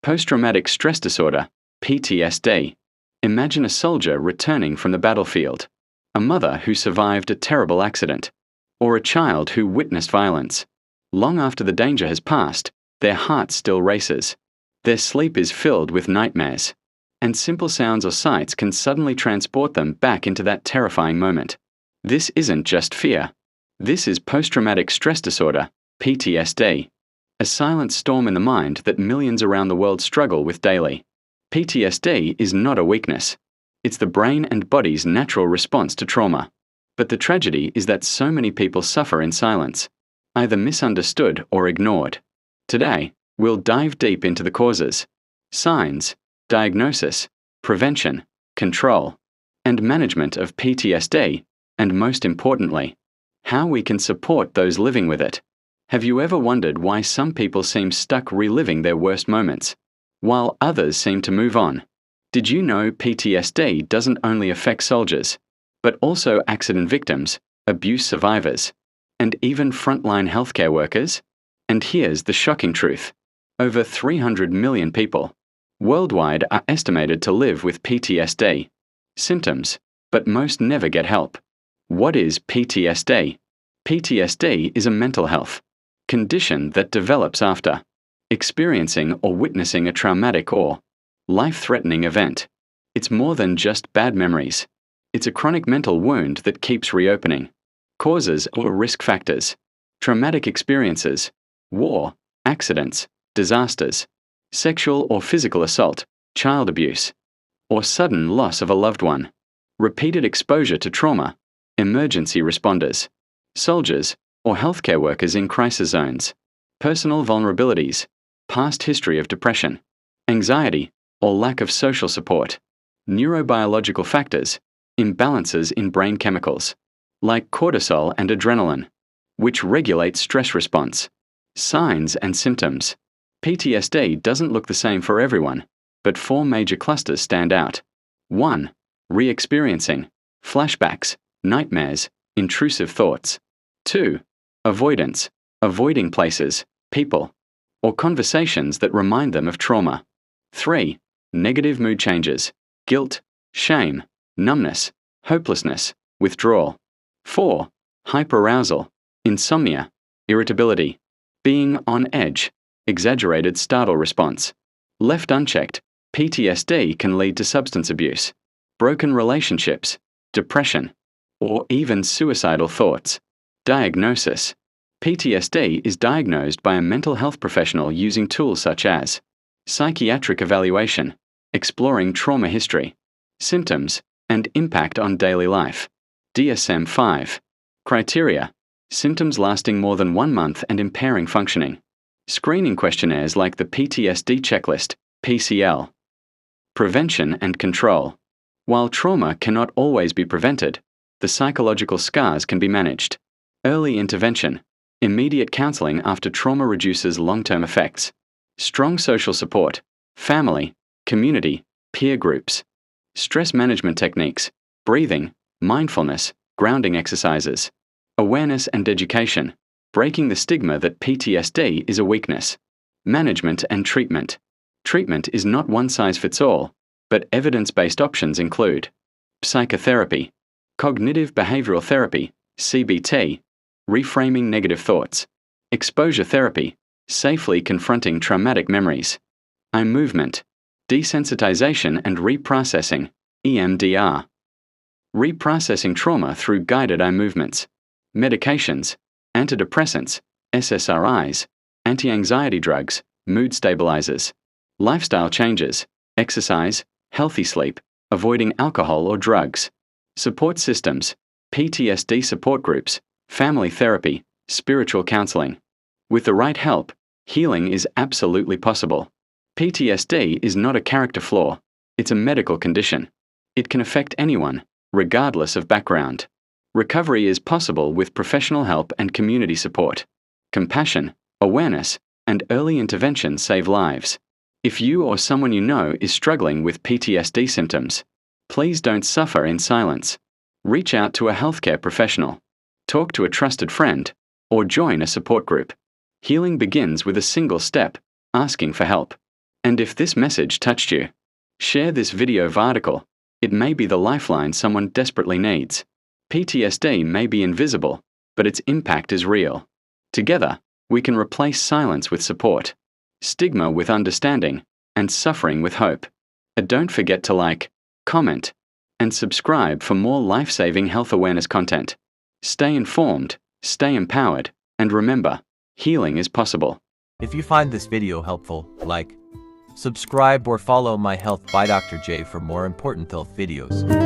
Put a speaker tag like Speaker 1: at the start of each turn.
Speaker 1: Post-traumatic stress disorder, PTSD. Imagine a soldier returning from the battlefield, a mother who survived a terrible accident, or a child who witnessed violence. Long after the danger has passed, their heart still races. Their sleep is filled with nightmares, and simple sounds or sights can suddenly transport them back into that terrifying moment. This isn't just fear. This is post-traumatic stress disorder, PTSD, a silent storm in the mind that millions around the world struggle with daily. PTSD is not a weakness. It's the brain and body's natural response to trauma. But the tragedy is that so many people suffer in silence, either misunderstood or ignored. Today, we'll dive deep into the causes, signs, diagnosis, prevention, control, and management of PTSD, and most importantly, how we can support those living with it. Have you ever wondered why some people seem stuck reliving their worst moments, while others seem to move on? Did you know PTSD doesn't only affect soldiers, but also accident victims, abuse survivors, and even frontline healthcare workers? And here's the shocking truth. Over 300 million people worldwide are estimated to live with PTSD symptoms, but most never get help. What is PTSD? PTSD is a mental health condition that develops after experiencing or witnessing a traumatic or life-threatening event. It's more than just bad memories. It's a chronic mental wound that keeps reopening. Causes or risk factors: traumatic experiences, war, accidents, disasters, sexual or physical assault, child abuse, or sudden loss of a loved one. Repeated exposure to trauma, emergency responders, soldiers, or healthcare workers in crisis zones. Personal vulnerabilities, past history of depression, anxiety, or lack of social support. Neurobiological factors, imbalances in brain chemicals, like cortisol and adrenaline, which regulate stress response. Signs and symptoms. PTSD doesn't look the same for everyone, but 4 major clusters stand out. 1. Re-experiencing, flashbacks, nightmares, intrusive thoughts. 2. Avoidance, avoiding places, people, or conversations that remind them of trauma. 3. Negative mood changes, guilt, shame, numbness, hopelessness, withdrawal. 4. Hyperarousal, insomnia, irritability, being on edge, exaggerated startle response. Left unchecked, PTSD can lead to substance abuse, broken relationships, depression, or even suicidal thoughts. Diagnosis. PTSD is diagnosed by a mental health professional using tools such as psychiatric evaluation, exploring trauma history, symptoms, and impact on daily life. DSM-5. Criteria: symptoms lasting more than 1 month and impairing functioning. Screening questionnaires like the PTSD checklist, PCL. Prevention and control. While trauma cannot always be prevented, the psychological scars can be managed. Early intervention. Immediate counseling after trauma reduces long-term effects. Strong social support, family, community, peer groups. Stress management techniques, breathing, mindfulness, grounding exercises. Awareness and education, breaking the stigma that PTSD is a weakness. Management and treatment. Treatment is not one size fits all, but evidence-based options include psychotherapy, cognitive behavioral therapy, CBT, reframing negative thoughts, exposure therapy, safely confronting traumatic memories, eye movement, desensitization and reprocessing, EMDR, reprocessing trauma through guided eye movements, medications, antidepressants, SSRIs, anti-anxiety drugs, mood stabilizers, lifestyle changes, exercise, healthy sleep, avoiding alcohol or drugs, support systems, PTSD support groups, family therapy, spiritual counseling. With the right help, healing is absolutely possible. PTSD is not a character flaw, it's a medical condition. It can affect anyone, regardless of background. Recovery is possible with professional help and community support. Compassion, awareness, and early intervention save lives. If you or someone you know is struggling with PTSD symptoms, please don't suffer in silence. Reach out to a healthcare professional, talk to a trusted friend, or join a support group. Healing begins with a single step: asking for help. And if this message touched you, share this video article. It may be the lifeline someone desperately needs. PTSD may be invisible, but its impact is real. Together, we can replace silence with support, stigma with understanding, and suffering with hope. And don't forget to like, comment, and subscribe for more life-saving health awareness content. Stay informed, stay empowered, and remember, healing is possible.
Speaker 2: If you find this video helpful, like, subscribe or follow my Health by Dr. J for more important health videos.